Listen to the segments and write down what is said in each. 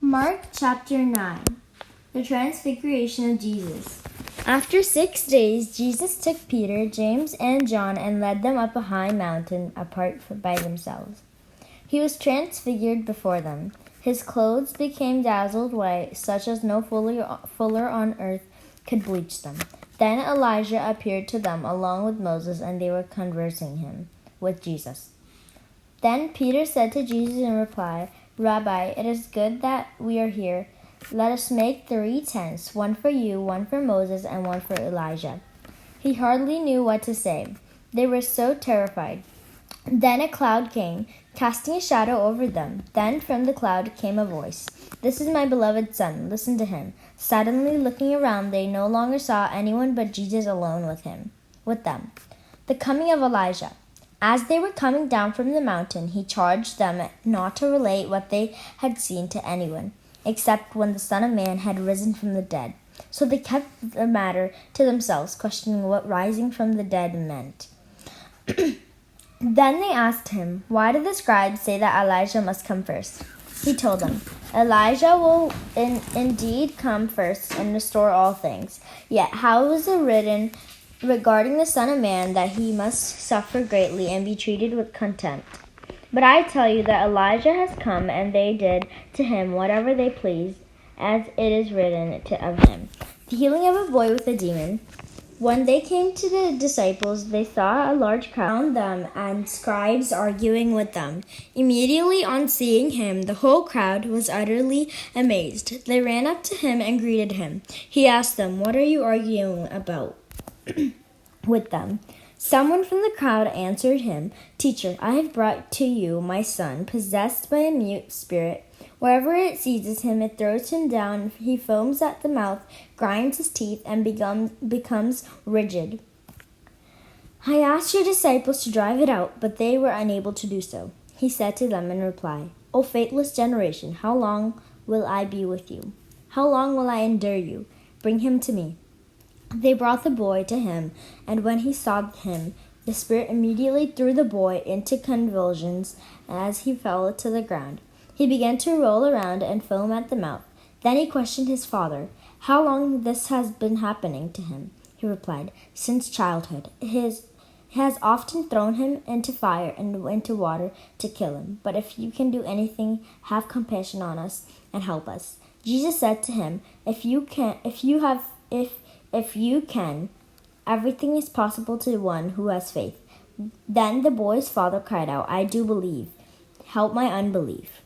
Mark chapter 9. The Transfiguration of Jesus. After 6 days, Jesus took Peter, James, and John and led them up a high mountain apart by themselves. He was transfigured before them. His clothes became dazzled white, such as no fuller on earth could bleach them. Then Elijah appeared to them along with Moses, and they were conversing with Jesus. Then Peter said to Jesus in reply, "Rabbi, it is good that we are here. Let us make 3 tents, one for you, one for Moses, and one for Elijah." He hardly knew what to say. They were so terrified. Then a cloud came, casting a shadow over them. Then from the cloud came a voice, "This is my beloved Son. Listen to him." Suddenly, looking around, they no longer saw anyone but Jesus alone with them. The coming of Elijah. As they were coming down from the mountain, he charged them not to relate what they had seen to anyone, except when the Son of Man had risen from the dead. So they kept the matter to themselves, questioning what rising from the dead meant. Then they asked him, "Why do the scribes say that Elijah must come first?" He told them, "Elijah will indeed come first and restore all things. Yet how is it written regarding the Son of Man that he must suffer greatly and be treated with contempt? But I tell you that Elijah has come, and they did to him whatever they pleased, as it is written of him." The healing of a boy with a demon. When they came to the disciples, they saw a large crowd around them and scribes arguing with them. Immediately on seeing him, the whole crowd was utterly amazed. They ran up to him and greeted him. He asked them, "What are you arguing about with them?" Someone from the crowd answered him, "Teacher, I have brought to you my son, possessed by a mute spirit. Wherever it seizes him, it throws him down. He foams at the mouth, grinds his teeth, and becomes rigid. I asked your disciples to drive it out, but they were unable to do so." He said to them in reply, "O faithless generation, how long will I be with you? How long will I endure you? Bring him to me." They brought the boy to him, and when he saw him, the spirit immediately threw the boy into convulsions as he fell to the ground. He began to roll around and foam at the mouth. Then he questioned his father, how long this has been happening to him. He replied, "Since childhood. It has often thrown him into fire and into water to kill him. But if you can do anything, have compassion on us and help us." Jesus said to him, If you can, everything is possible to one who has faith." Then the boy's father cried out, "I do believe. Help my unbelief."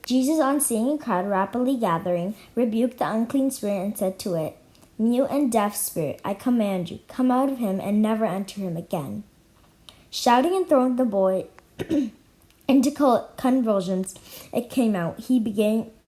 Jesus, on seeing a crowd rapidly gathering, rebuked the unclean spirit and said to it, "Mute and deaf spirit, I command you, come out of him and never enter him again." Shouting and throwing the boy into convulsions, it came out. He began